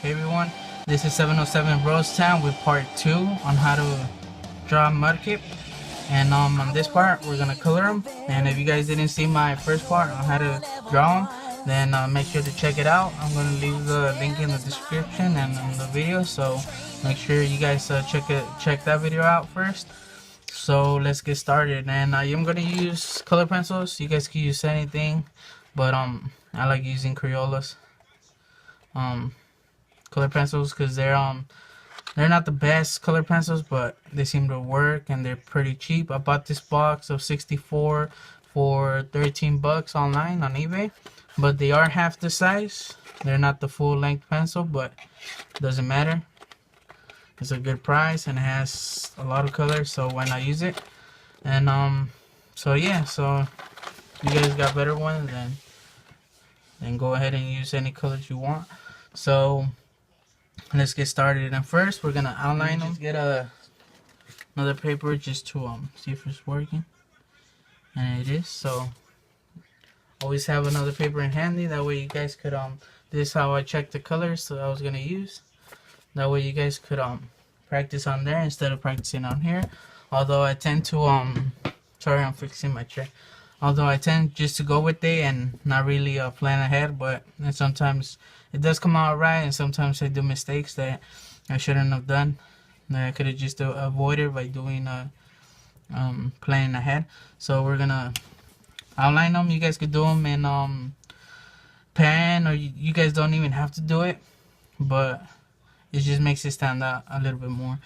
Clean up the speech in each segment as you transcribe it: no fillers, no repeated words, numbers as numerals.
Hey everyone, this is 707 Rose Town with part 2 on how to draw Mudkip. And on this part, we're gonna color them. And if you guys didn't see my first part on how to draw them, then make sure to check it out. I'm gonna leave the link in the description and in the video, so make sure you guys check that video out first. So let's get started. And I'm gonna use color pencils. You guys can use anything, but I like using Crayolas. Color pencils because they're not the best color pencils, but they seem to work and they're pretty cheap. I bought this box of 64 for 13 bucks online on eBay, but they are half the size. They're not the full length pencil, but it doesn't matter. It's a good price and it has a lot of colors, so why not use it? And so yeah, so you guys got better ones, then go ahead and use any colors you want. So let's get started. And first we're gonna outline them. Just get another paper just to see if it's working, and it is. So always have another paper in handy, that way you guys could this is how I check the colors that I was gonna use. That way you guys could practice on there instead of practicing on here. Although I tend to sorry, I'm fixing my chair. Although I tend just to go with it and not really plan ahead, but then sometimes it does come out right, and sometimes I do mistakes that I shouldn't have done, that I could have just avoided by doing planning ahead. So we're gonna outline them. You guys could do them in pen, or you guys don't even have to do it, but it just makes it stand out a little bit more.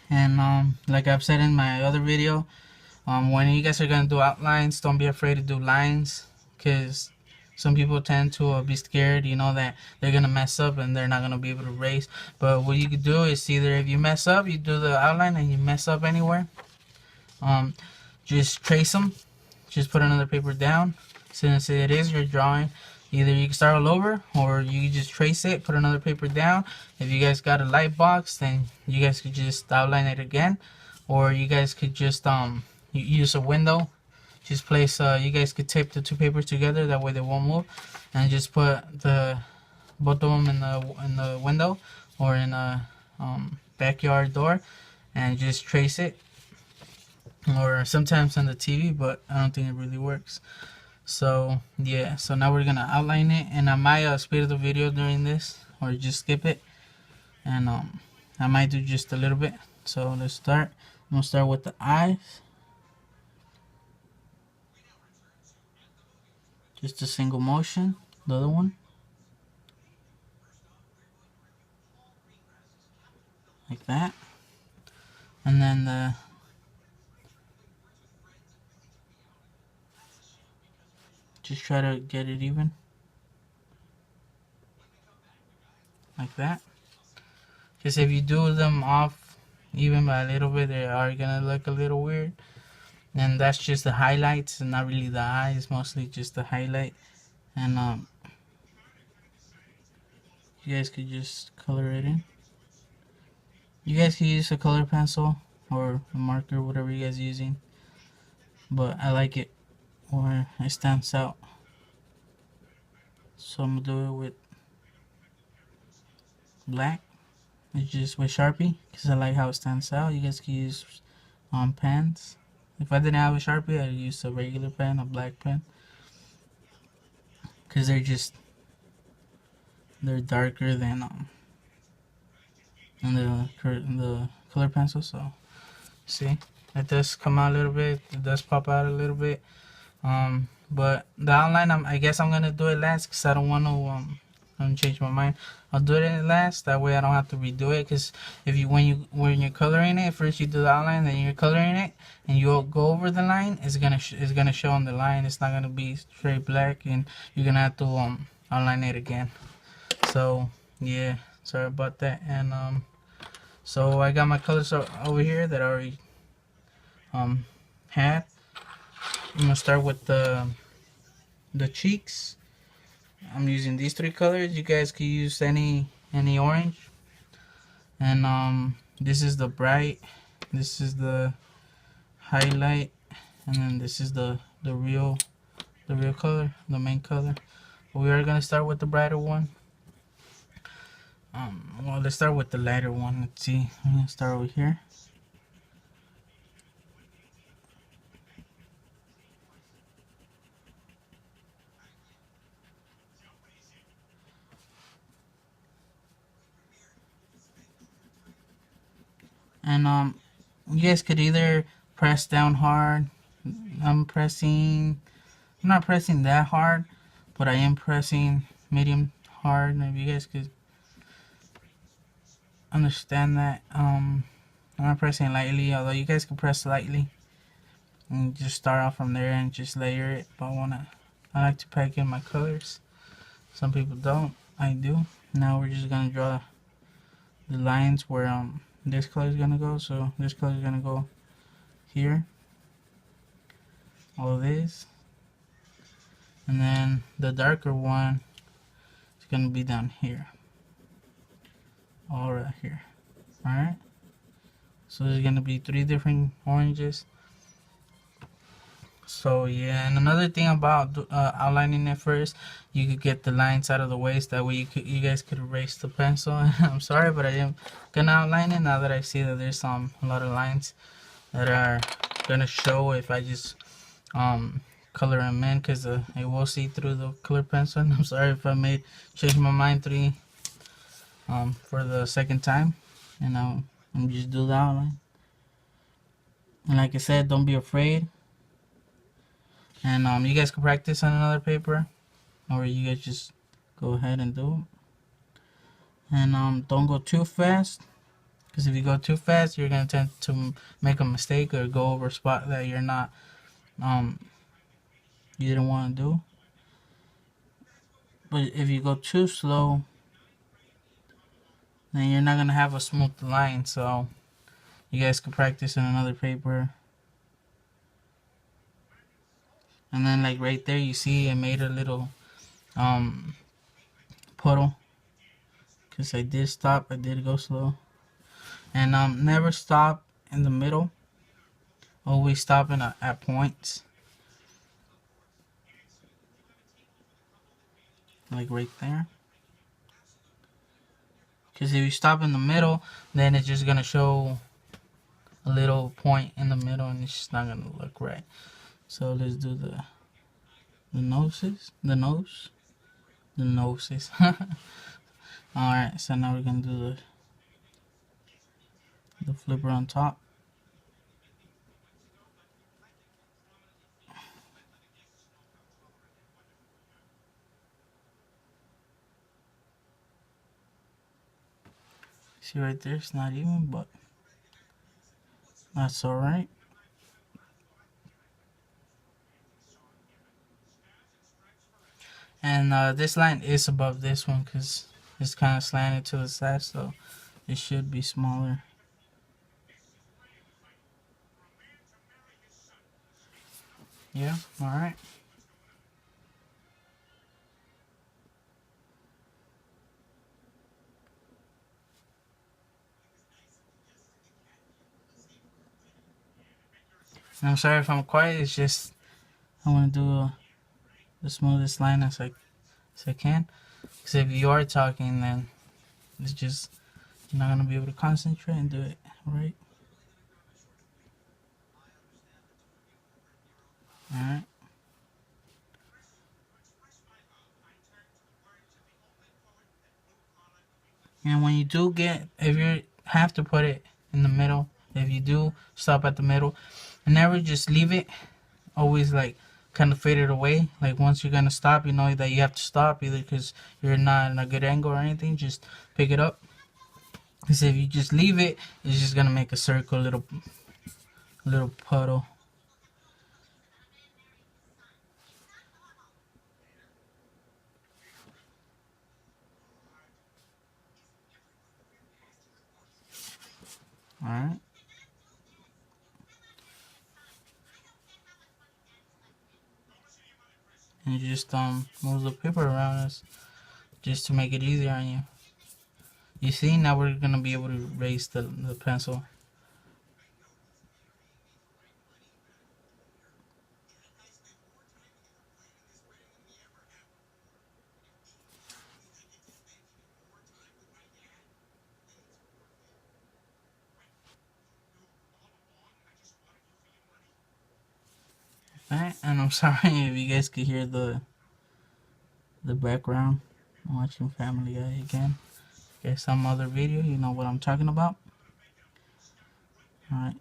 And like I've said in my other video, when you guys are gonna do outlines, don't be afraid to do lines, because some people tend to be scared, you know, that they're gonna mess up and they're not gonna be able to erase. But what you could do is, either if you mess up, you do the outline, and you mess up anywhere, just trace them. Just put another paper down. Since it is your drawing, either you can start all over, or you just trace it, put another paper down. If you guys got a light box, then you guys could just outline it again, or you guys could just use a window. Just place you guys could tape the two papers together, that way they won't move, and just put both of them in the window or in a backyard door, and just trace it. Or sometimes on the TV, but I don't think it really works. So yeah, so now we're gonna outline it, and I might speed the video during this, or just skip it, and I might do just a little bit. So let's start. I'm gonna start with the eyes. Just a single motion. The other one, like that, and then just try to get it even, like that. Because if you do them off even by a little bit, they are gonna look a little weird. And that's just the highlights, and not really the eye. It's mostly just the highlight. And you guys could just color it in. You guys can use a color pencil or a marker, whatever you guys are using, but I like it where it stands out, so I'm gonna do it with black. It's just with Sharpie, because I like how it stands out. You guys can use pens. If I didn't have a Sharpie, I'd use a regular pen, a black pen, because they're darker than the color pencil. So see, it does come out a little bit, it does pop out a little bit. But the outline, I guess I'm gonna do it last, because I don't want to change my mind. I'll do it last, that way I don't have to redo it. Because if when you're coloring it, first you do the outline, then you're coloring it, and you go over the line, it's gonna show on the line. It's not gonna be straight black, and you're gonna have to outline it again. So yeah, sorry about that. And so I got my colors over here that I already had. I'm gonna start with the cheeks. I'm using these three colors. You guys can use any orange. And this is the bright, this is the highlight, and then this is the real color, the main color. But we are gonna start with the brighter one. Well, let's start with the lighter one. Let's see. I'm gonna start over here. And you guys could either press down hard. I'm pressing. I'm not pressing that hard, but I am pressing medium hard. If you guys could understand that. I'm not pressing lightly, although you guys can press lightly and just start off from there and just layer it. But I like to pack in my colors. Some people don't. I do. Now we're just gonna draw the lines where this color is gonna go. So this color is gonna go here. All this, and then the darker one is gonna be down here. All right here. All right. So there's gonna be 3 different oranges. So yeah, and another thing about outlining it first, you could get the lines out of the way, so that way you guys could erase the pencil. I'm sorry, but I am gonna outline it now that I see that there's a lot of lines that are gonna show if I just color them in, because it will see through the color pencil. I'm sorry if I change my mind for the second time, and I'm just do the outline. And like I said, don't be afraid. And you guys can practice on another paper, or you guys just go ahead and do it. And don't go too fast, because if you go too fast, you're gonna tend to make a mistake or go over a spot that you're not you didn't want to do. But if you go too slow, then you're not gonna have a smooth line. So you guys can practice on another paper. And then like right there, you see I made a little puddle, because I did stop. I did go slow. And never stop in the middle. Always stopping at points. Like right there. Because if you stop in the middle, then it's just gonna show a little point in the middle, and it's just not gonna look right. So let's do the noses. The nose. The noses. Alright, so now we're gonna do the flipper on top. See right there, it's not even, but that's alright. And this line is above this one, because it's kind of slanted to the side, so it should be smaller. Yeah, alright. And I'm sorry if I'm quiet, it's just I want to do the smoothest line as I can. Because if you are talking, then it's just you're not gonna be able to concentrate and do it right. All right. And when you do if you have to put it in the middle, if you do stop at the middle, and never just leave it. Always like kind of fade it away. Like once you're gonna stop, you know that you have to stop, either because you're not in a good angle or anything. Just pick it up. Because if you just leave it, it's just gonna make a circle, little puddle. All right. And you just move the paper around us just to make it easier on you. You see, now we're gonna be able to raise the pencil. that. And I'm sorry if you guys could hear the background. I'm watching Family Guy again. Okay, some other video, you know what I'm talking about. Alright.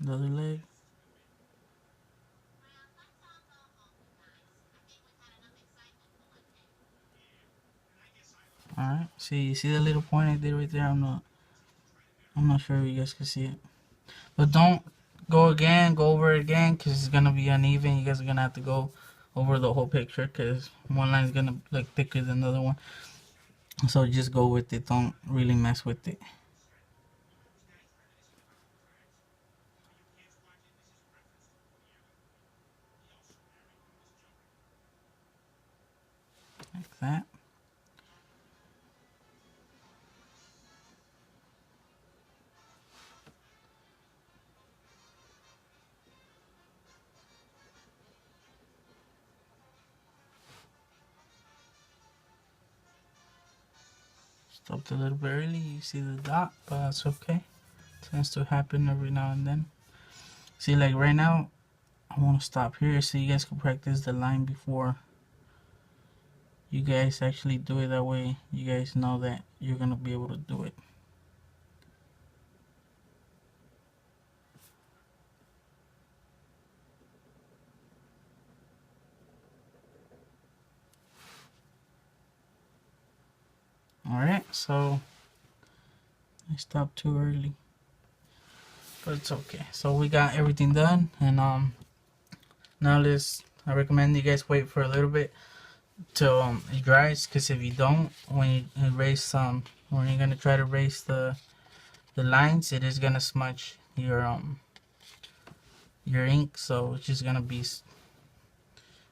The other leg. Alright. See, you see the little point I did right there? I'm not sure if you guys can see it. But don't go over it again, because it's gonna be uneven. You guys are gonna have to go over the whole picture, because one line is gonna look thicker than the other one. So just go with it. Don't really mess with it. Like that. Stopped a little bit early. You see the dot, but that's okay. Tends to happen every now and then. See, like right now, I want to stop here so you guys can practice the line before you guys actually do it. That way you guys know that you're gonna be able to do it. Alright, so I stopped too early, but it's okay. So we got everything done, and now I recommend you guys wait for a little bit till it dries, because if you don't, when you erase when you're gonna try to erase the lines, it is gonna smudge your ink, so it's just gonna be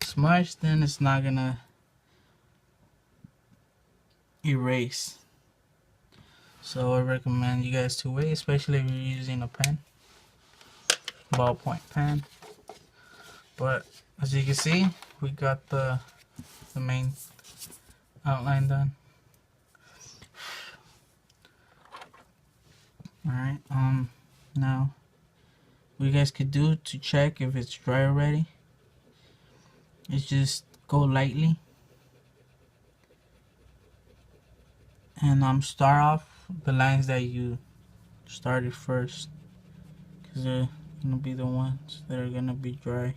smudged, then it's not gonna erase. So I recommend you guys to wait, especially if you're using a pen, ballpoint pen. But as you can see, we got the main outline done. Alright, now what you guys could do to check if it's dry already is just go lightly and start off the lines that you started first, because they're gonna be the ones that are gonna be drier.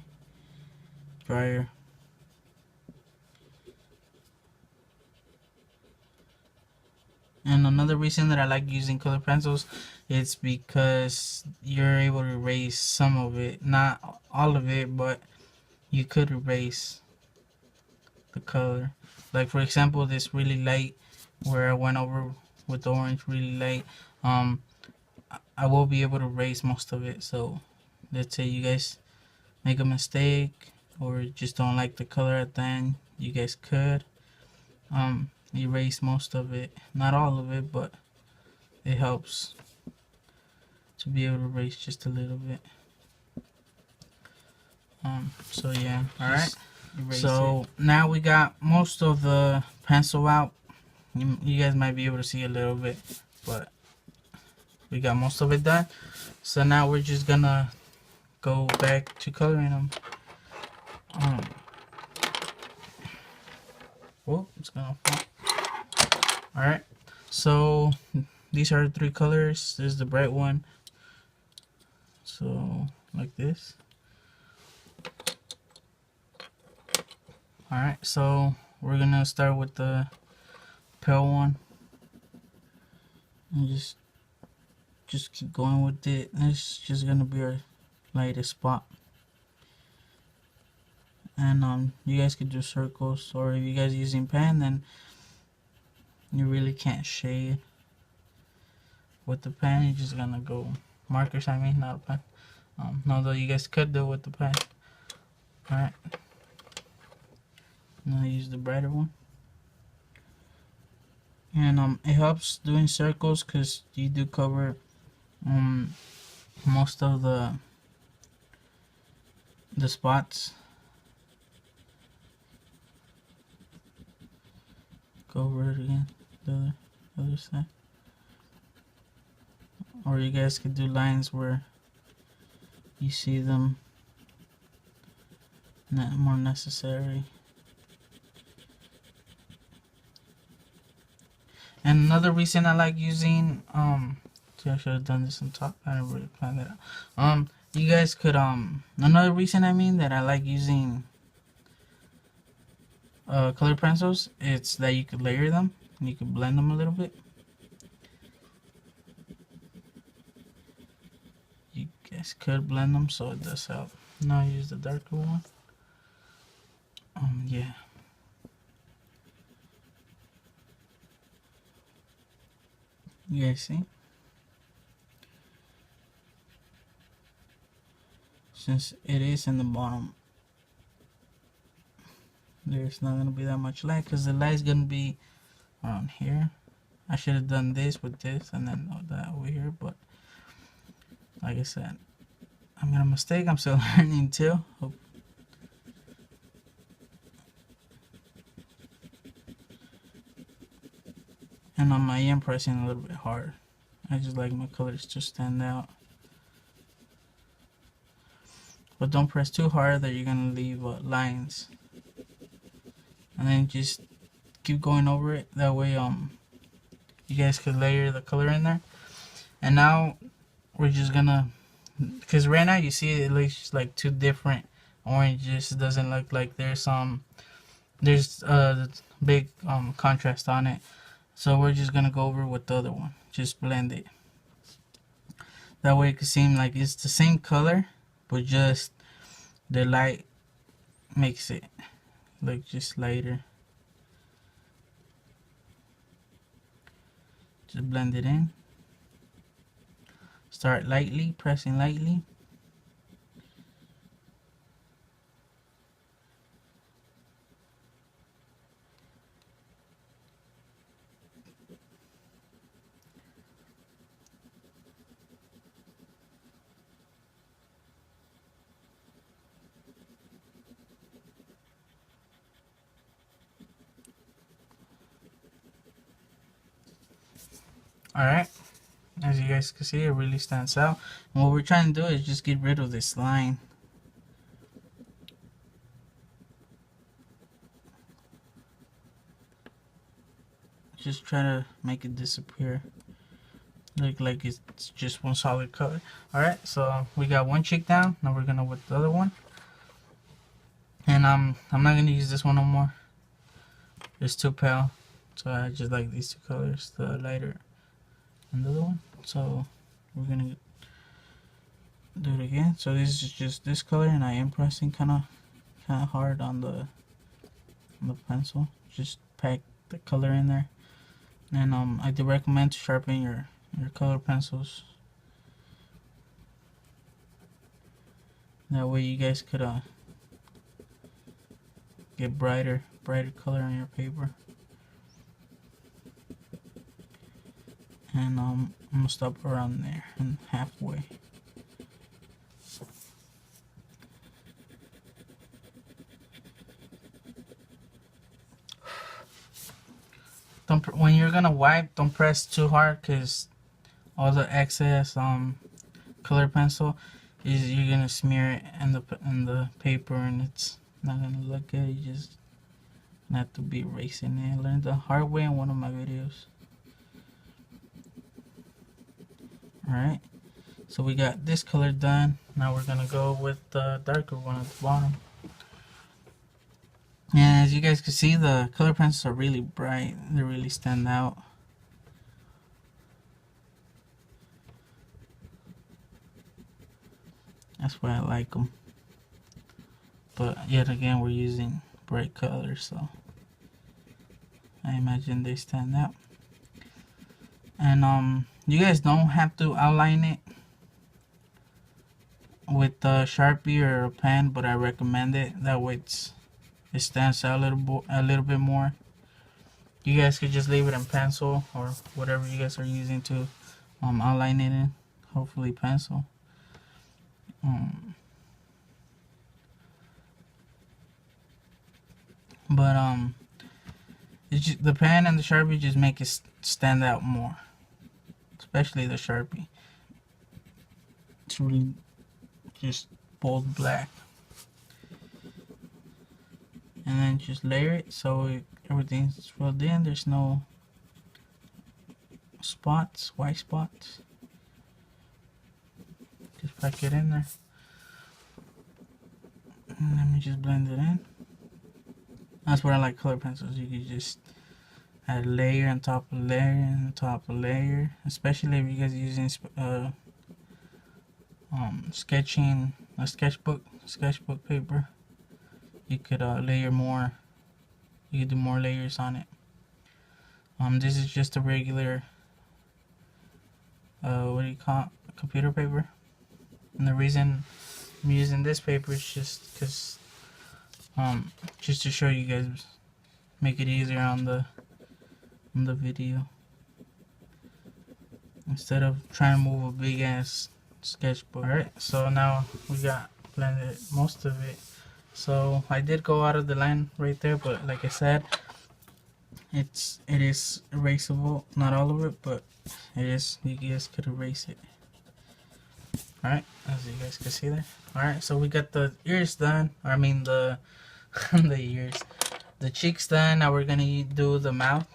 And another reason that I like using color pencils is because you're able to erase some of it, not all of it, but you could erase the color. Like for example, this really light where I went over with the orange really light, I will be able to erase most of it. So let's say you guys make a mistake or just don't like the color at the end, you guys could erase most of it, not all of it, but it helps to be able to erase just a little bit. So yeah, alright, so now we got most of the pencil out. You guys might be able to see a little bit, but we got most of it done. So now we're just gonna go back to coloring them. Whoa, it's gonna fall. Alright, so these are the three colors. This is the bright one, so like this. Alright, so we're gonna start with the pale one and just keep going with it. It's just gonna be our lightest spot. And you guys could do circles, or if you guys are using pen, then you really can't shade with the pen. You're just gonna go markers, I mean, not a pen. Although you guys could do it with the pen. Alright, now I use the brighter one. And it helps doing circles because you do cover most of the spots. Go over it again, the other side. or you guys could do lines where you see them not more necessary. And another reason I like using see, I should have done this on top. I didn't really plan that out. You guys could another reason I mean that I like using color pencils, it's that you could layer them and you could blend them a little bit. You guys could blend them, so it does help. Now I use the darker one. Yeah. You guys see? Since it is in the bottom, there's not gonna be that much light because the light is gonna be around here. I should have done this with this and then that over here, but like I said, I made a mistake. I'm still learning too. And I am pressing a little bit hard. I just like my colors to stand out. But don't press too hard that you're gonna leave lines. And then just keep going over it. That way you guys could layer the color in there. And now we're just gonna, because right now you see it looks like two different oranges. It doesn't look like there's big contrast on it. So we're just gonna go over with the other one. Just blend it. That way it could seem like it's the same color, but just the light makes it look just lighter. Just blend it in. Start lightly, pressing lightly. Alright, as you guys can see, it really stands out. And what we're trying to do is just get rid of this line. Just try to make it disappear. Look like it's just one solid color. Alright, so we got one cheek down. Now we're gonna with the other one. And I'm not gonna use this one no more. It's too pale. So I just like these two colors, the lighter and the other one. So we're gonna do it again. So this is just this color, and I am pressing kind of hard on the pencil. Just pack the color in there. And I do recommend to sharpen your color pencils. That way you guys could get brighter color on your paper. And I'm gonna stop around there and halfway. When you're gonna wipe, don't press too hard, cause all the excess color pencil you're gonna smear it in the paper, and it's not gonna look good. You just have to be erasing it. I learned the hard way in one of my videos. Alright, so we got this color done. Now we're gonna go with the darker one at the bottom. And as you guys can see, the color pencils are really bright. They really stand out. That's why I like them. But yet again, we're using bright colors, so I imagine they stand out. And you guys don't have to outline it with a Sharpie or a pen, but I recommend it. That way it stands out a little bit more. You guys could just leave it in pencil or whatever you guys are using to outline it in. Hopefully pencil. But it's the pen and the Sharpie just make it stand out more, especially the Sharpie. it's really just bold black. And then just layer it so everything's filled in. There's no spots, white spots. Just pack it in there. And let me just blend it in. That's what I like color pencils. You can just add layer on top of layer on top of layer. Especially if you guys are using sketching a sketchbook paper. You could layer more. You could do more layers on it. This is just a regular what do you call it? Computer paper. And the reason I'm using this paper is just because just to show you guys, make it easier on the video instead of trying to move a big ass sketchbook. Alright, so now we got blended most of it. So I did go out of the line right there, but like I said, it is erasable. Not all of it, but it is. You guys could erase it. Alright, as you guys can see there. Alright, so we got the ears done. I mean the the ears. The cheeks done. Now we're gonna do the mouth.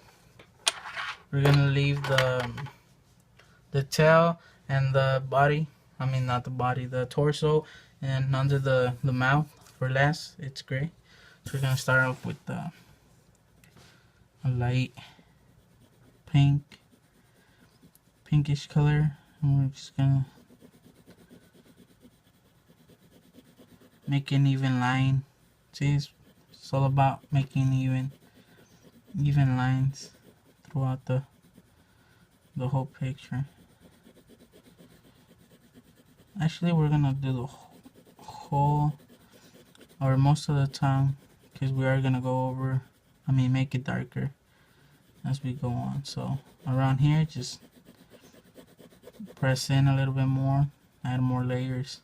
We're gonna leave the tail and the body. I mean not the body, the torso and under the mouth for last. It's gray. So we're gonna start off with a light pinkish color. And we're just gonna make an even line. See, it's all about making even lines throughout the whole picture. Actually, we're gonna do the whole or most of the time, because we are gonna go over, make it darker as we go on. So around here, just press in a little bit more, add more layers.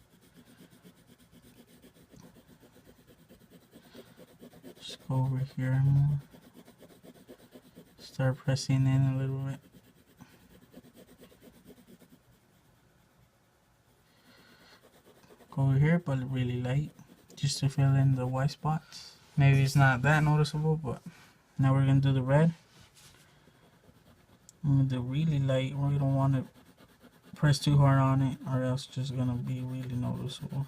Just go over here more. Start pressing in a little bit. Go over here, but really light, just to fill in the white spots. Maybe it's not that noticeable, but now we're gonna do the red. I'm gonna do really light. We don't want to press too hard on it, or else it's just gonna be really noticeable.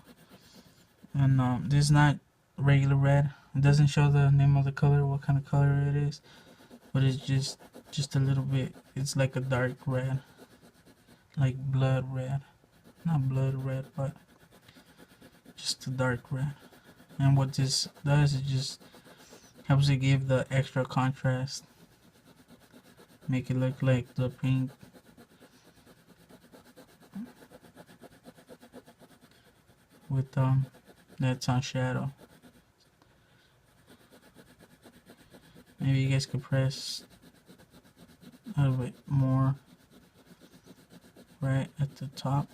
And this is not regular red. It doesn't show the name of the color, what kind of color it is, but it's just a little bit. It's like a dark red, like blood red. Not blood red, but just a dark red. And what this does, it just helps it give the extra contrast, make it look like the pink with that's on shadow. Maybe you guys could press a little bit more right at the top.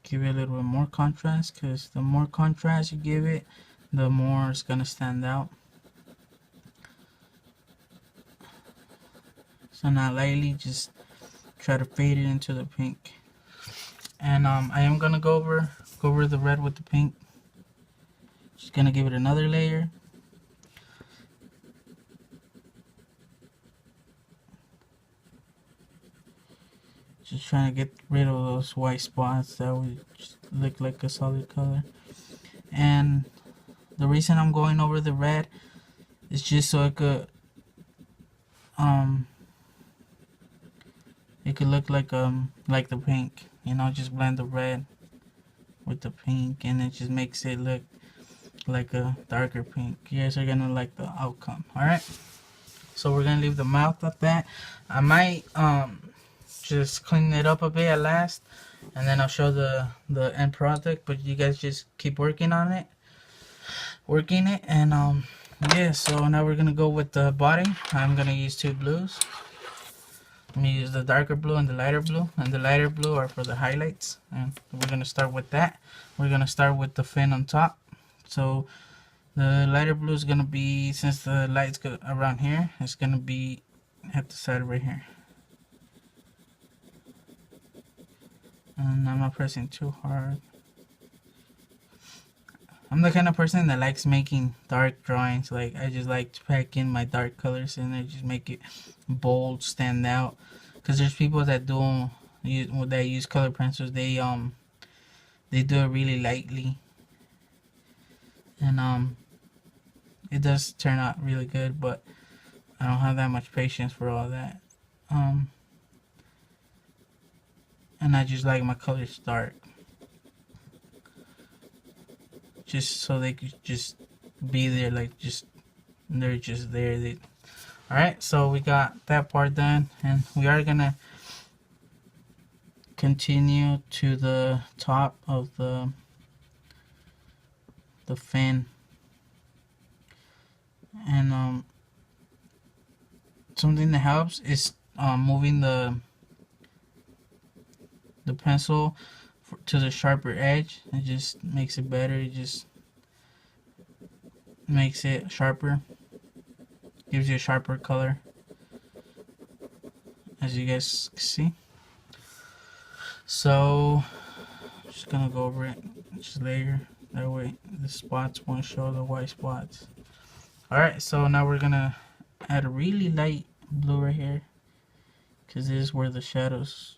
Give it a little bit more contrast, because the more contrast you give it, the more it's gonna stand out. So not lightly, just try to fade it into the pink. And I am gonna go over the red with the pink. Just gonna give it another layer. Just trying to get rid of those white spots that would just look like a solid color. And the reason I'm going over the red is just so it could look like the pink. You know, just blend the red with the pink, and it just makes it look like a darker pink. You guys are gonna like the outcome. Alright, so we're gonna leave the mouth at that. I might just clean it up a bit at last, and then I'll show the end product, but you guys just keep working it, and yeah. So now we're gonna go with the body. I'm gonna use two blues. I'm gonna use the darker blue and the lighter blue, and the lighter blue are for the highlights, and we're gonna start with that. We're gonna start with the fin on top. So the lighter blue is gonna be, since the light's go around here, it's gonna be at the side right here. And I'm not pressing too hard. I'm the kind of person that likes making dark drawings. Like, I just like to pack in my dark colors and I just make it bold, stand out. Cause there's people that use color pencils. They do it really lightly, and it does turn out really good. But I don't have that much patience for all that. Um, and I just like my colors dark, just so they could just be there, like they're just there. All right, so we got that part done, and we are gonna continue to the top of the fin, and something that helps is moving the pencil to the sharper edge. It just makes it better. It just makes it sharper, gives you a sharper color, as you guys see. So just gonna go over it, just layer, that way the spots won't show, the white spots. Alright, so now we're gonna add a really light blue right here, because this is where the shadows,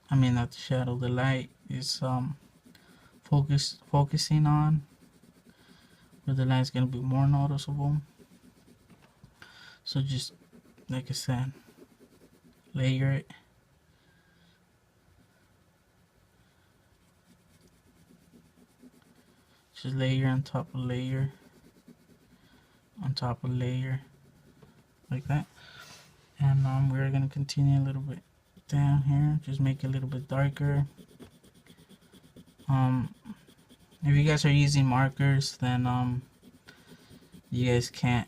I mean not the shadow, the light is focusing on, where the light is gonna be more noticeable. So just like I said, layer it. Just layer on top of layer on top of layer, like that. And we're gonna continue a little bit down here, just make it a little bit darker. If you guys are using markers, then you guys can't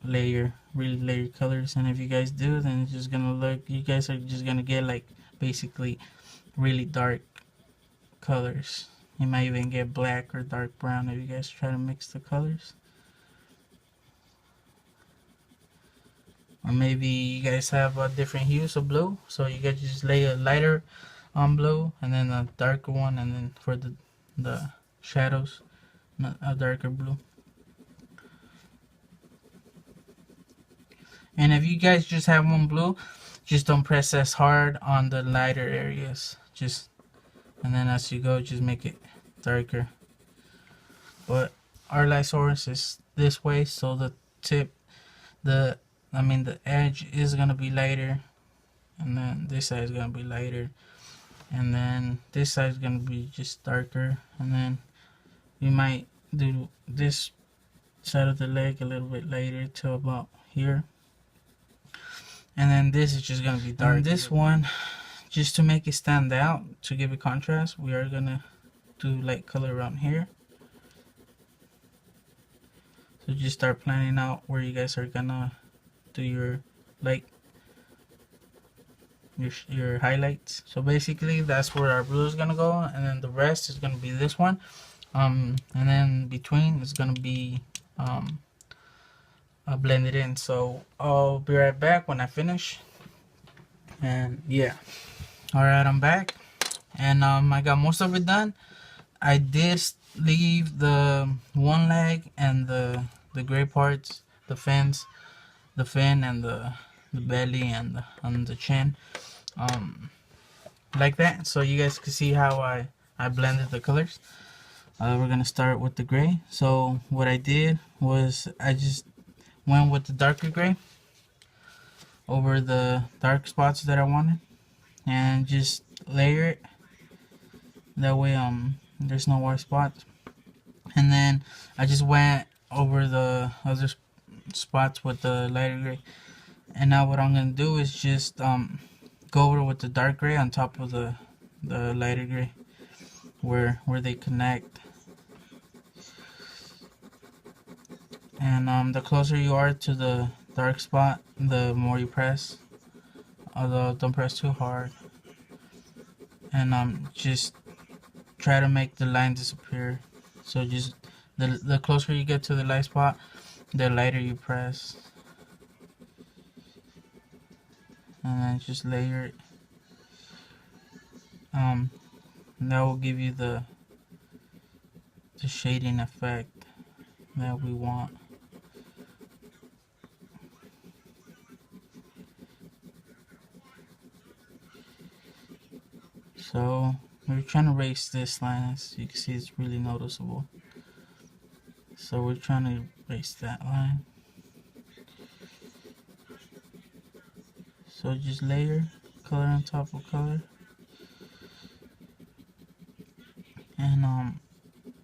really layer colors, and if you guys do, then it's just gonna look, you guys are just gonna get like basically really dark colors. You might even get black or dark brown if you guys try to mix the colors. Or maybe you guys have different hues of blue, so you guys just lay a lighter blue and then a darker one, and then for the shadows a darker blue. And if you guys just have one blue, just don't press as hard on the lighter areas, and then as you go, just make it darker. But our light source is this way, so the tip, the edge is gonna be lighter, and then this side is gonna be lighter, and then this side is gonna be just darker, and then we might do this side of the leg a little bit later to about here, and then this is just gonna be dark. And this one, just to make it stand out, to give it contrast, we are gonna do light color around here. So just start planning out where you guys are gonna do your your highlights. So basically that's where our blue is gonna go, and then the rest is gonna be this one, and then between is gonna be blended in. So I'll be right back when I finish. And yeah, alright, I'm back, and I got most of it done. I did leave the one leg and the gray parts, the fin and the belly and the chin, like that, so you guys can see how I blended the colors. We're gonna start with the gray. So what I did was I just went with the darker gray over the dark spots that I wanted, and just layer it, that way there's no white spots. And then I just went over the other spots with the lighter gray. And now what I'm gonna do is just go over with the dark gray on top of the lighter gray, where they connect. And the closer you are to the dark spot, the more you press. Although don't press too hard. And just try to make the line disappear. So just the closer you get to the light spot, the lighter you press. And then just layer it. and that will give you the shading effect that we want. So we're trying to erase this line. As you can see, it's really noticeable. So we're trying to erase that line. So just layer color on top of color, and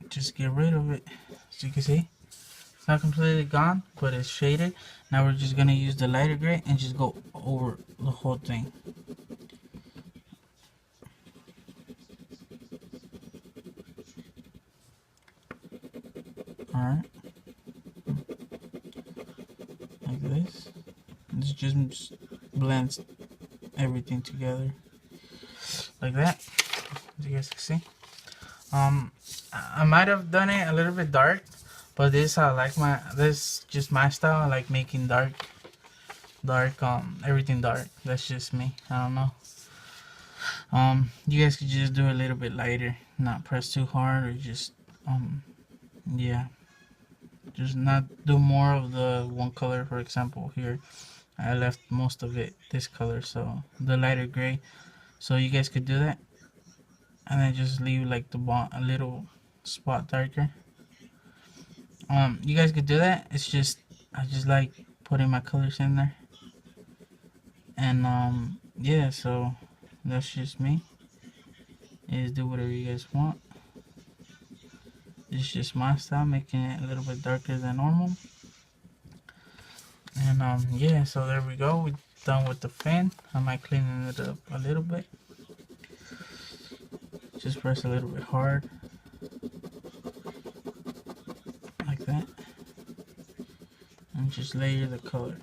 just get rid of it. As you can see, it's not completely gone, but it's shaded. Now we're just gonna use the lighter gray and just go over the whole thing. Alright, like this. This just blends everything together like that, as you guys can see. I might have done it a little bit dark, but this this just my style. I like making dark everything dark. That's just me. I don't know. You guys could just do a little bit lighter, not press too hard, or just yeah, just not do more of the one color. For example, here I left most of it this color, so the lighter gray. So you guys could do that, and then just leave like the a little spot darker. You guys could do that. It's just I just like putting my colors in there, and yeah. So that's just me. You just do whatever you guys want. It's just my style, making it a little bit darker than normal. And yeah, so there we go. We're done with the fin. I might clean it up a little bit. Just press a little bit hard, like that, and just layer the color.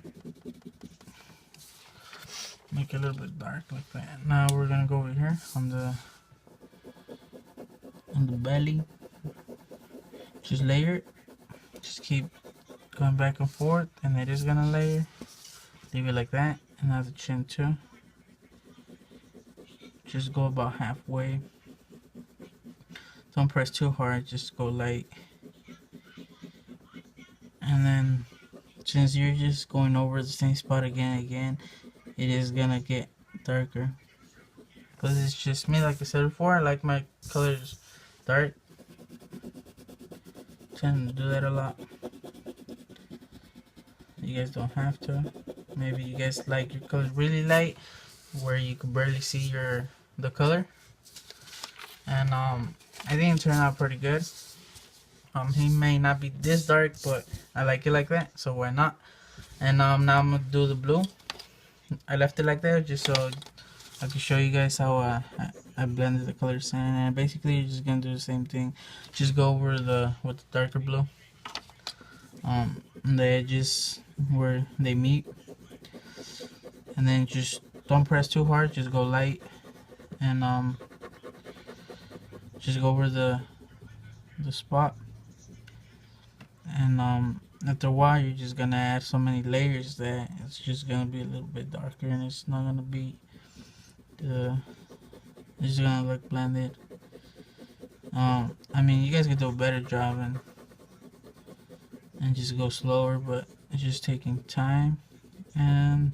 Make it a little bit dark like that. Now we're gonna go over here on the belly. Just layer it. Just keep going back and forth, and it is gonna layer. Leave it like that. And now the chin too. Just go about halfway. Don't press too hard, just go light. And then since you're just going over the same spot again and again, it is gonna get darker. Because it's just me, like I said before, I like my colors dark. Tend to do that a lot. You guys don't have to. Maybe you guys like your colors really light, where you can barely see the color. And I think it turned out pretty good. He may not be this dark, but I like it like that, so why not? And now I'm gonna do the blue. I left it like that just so I can show you guys how I blended the colors in. And basically you're just gonna do the same thing. Just go over with the darker blue. The edges where they meet. And then just don't press too hard, just go light. And just go over the spot. And after a while you're just gonna add so many layers that it's just gonna be a little bit darker, and it's not gonna be it's just gonna look blended. I mean, you guys could do a better job and just go slower, but it's just taking time. And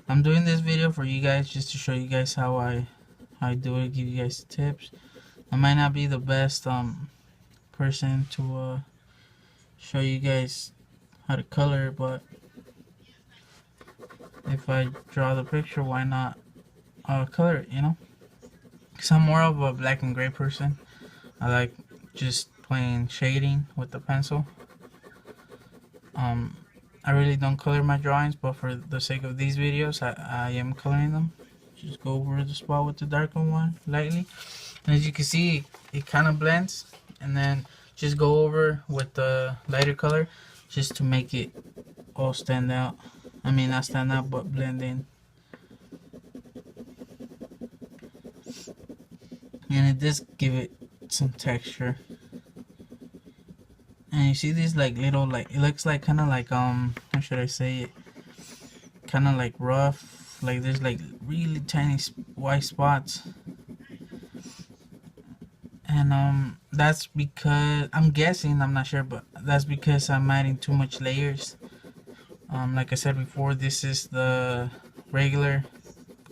I'm doing this video for you guys just to show you guys how I do it, give you guys tips. I might not be the best person to show you guys how to color, but if I draw the picture, why not color it, you know? Because I'm more of a black and gray person. I like just plain shading with the pencil. I really don't color my drawings, but for the sake of these videos, I am coloring them. Just go over the spot with the darker one lightly, and as you can see, it kind of blends. And then just go over with the lighter color just to make it all stand out. I mean, not stand out, but blend in. And it does give it some texture. And you see these like little, like, it looks like kind of like how should I say it, kind of like rough, like there's like really tiny white spots. And that's because I'm guessing, I'm not sure, but that's because I'm adding too much layers. Like I said before, this is the regular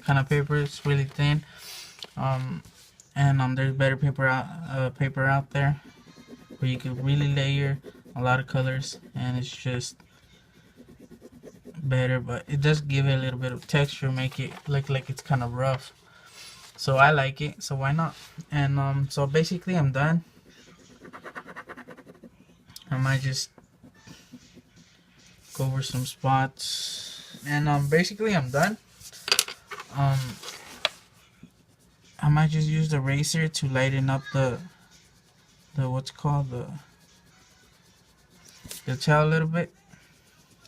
kind of paper. It's really thin. And there's better paper out there where you can really layer a lot of colors, and it's just better. But it does give it a little bit of texture, make it look like it's kind of rough. So I like it, so why not? And so basically I'm done. I might just go over some spots, and basically I'm done. um I might just use the eraser to lighten up the what's called the tail a little bit.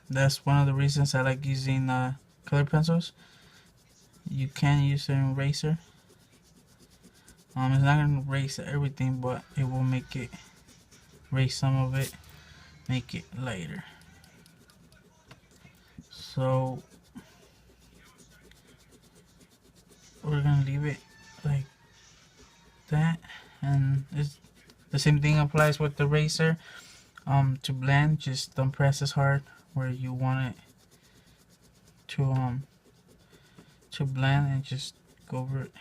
That's one of the reasons I like using color pencils. You can use an eraser. It's not gonna erase everything, but it will make it erase some of it, make it lighter. So we're gonna leave it like that, and it's the same thing applies with the eraser. To blend, just don't press as hard where you want it to blend, and just go over it.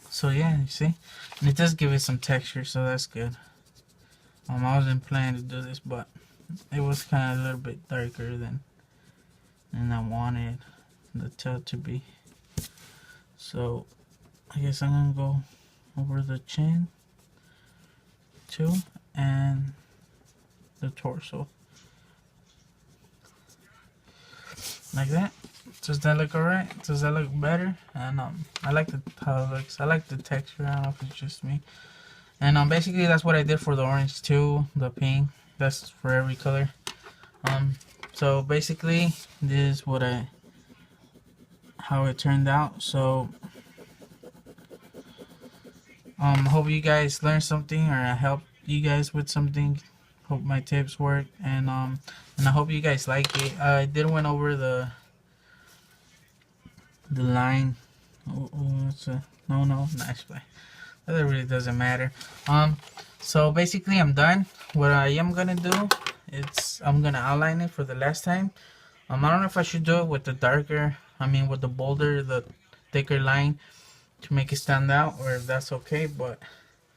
So yeah, you see, and it does give it some texture, so that's good. I wasn't planning to do this, but it was kind of a little bit darker than I wanted the tail to be. So I guess I'm gonna go over the chin too, and the torso, like that. Does that look alright? Does that look better? And I like how it looks. I like the texture. I don't know if it's just me. And basically that's what I did for the orange too, the pink. That's for every color. So basically this is how it turned out. So hope you guys learned something, or I helped you guys with something. Hope my tips work, and I hope you guys like it. I did went over the line. Nice play. That really doesn't matter. So basically I'm done. What I am gonna do is I'm gonna outline it for the last time. I don't know if I should do it with the darker, with the bolder, the thicker line to make it stand out, or if that's okay, but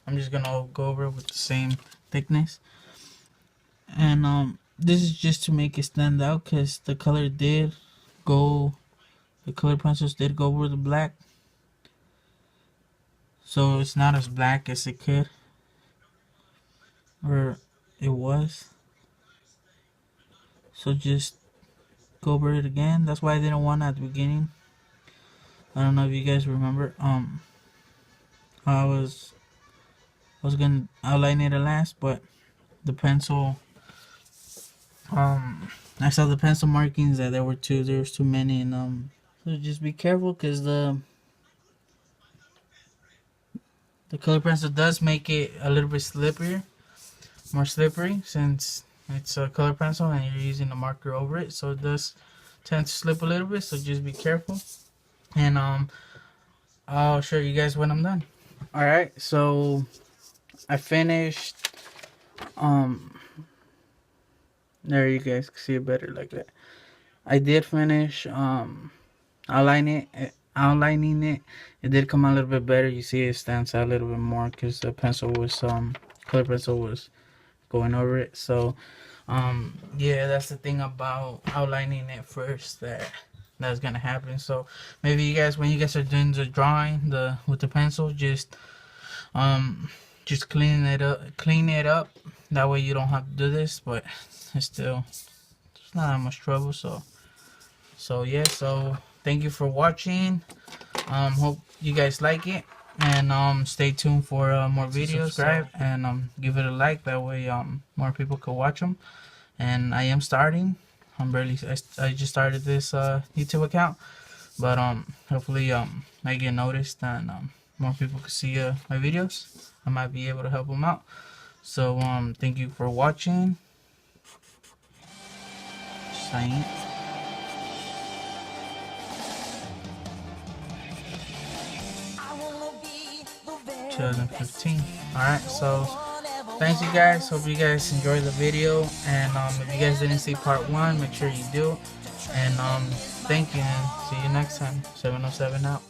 I'm just gonna go over it with the same thickness. And this is just to make it stand out, because the color pencils did go over the black, so it's not as black as it could, or it was. So just go over it again. That's why I didn't want it at the beginning. I don't know if you guys remember. I was gonna outline it at last, but the pencil. I saw the pencil markings that there was too many, and so just be careful, because the color pencil does make it a little bit more slippery, since it's a color pencil and you're using a marker over it, so it does tend to slip a little bit. So just be careful, and I'll show you guys when I'm done. All right, so I finished. There, you guys can see it better like that. I did finish outlining it. It did come out a little bit better. You see it stands out a little bit more, because the pencil was color pencil was going over it. So yeah, that's the thing about outlining it first, that's gonna happen. So maybe you guys, when you guys are doing the drawing with the pencil, just clean it up. That way you don't have to do this, but it's not that much trouble. So yeah, so thank you for watching. Hope you guys like it, and stay tuned for more videos. Subscribe, and give it a like. That way more people can watch them. And I am starting. I just started this YouTube account, but hopefully I get noticed, and more people can see my videos. I might be able to help them out. So thank you for watching. Sign. 2015. Alright, so thanks you guys. Hope you guys enjoyed the video. And if you guys didn't see part 1, make sure you do. And thank you, and see you next time. 707 out.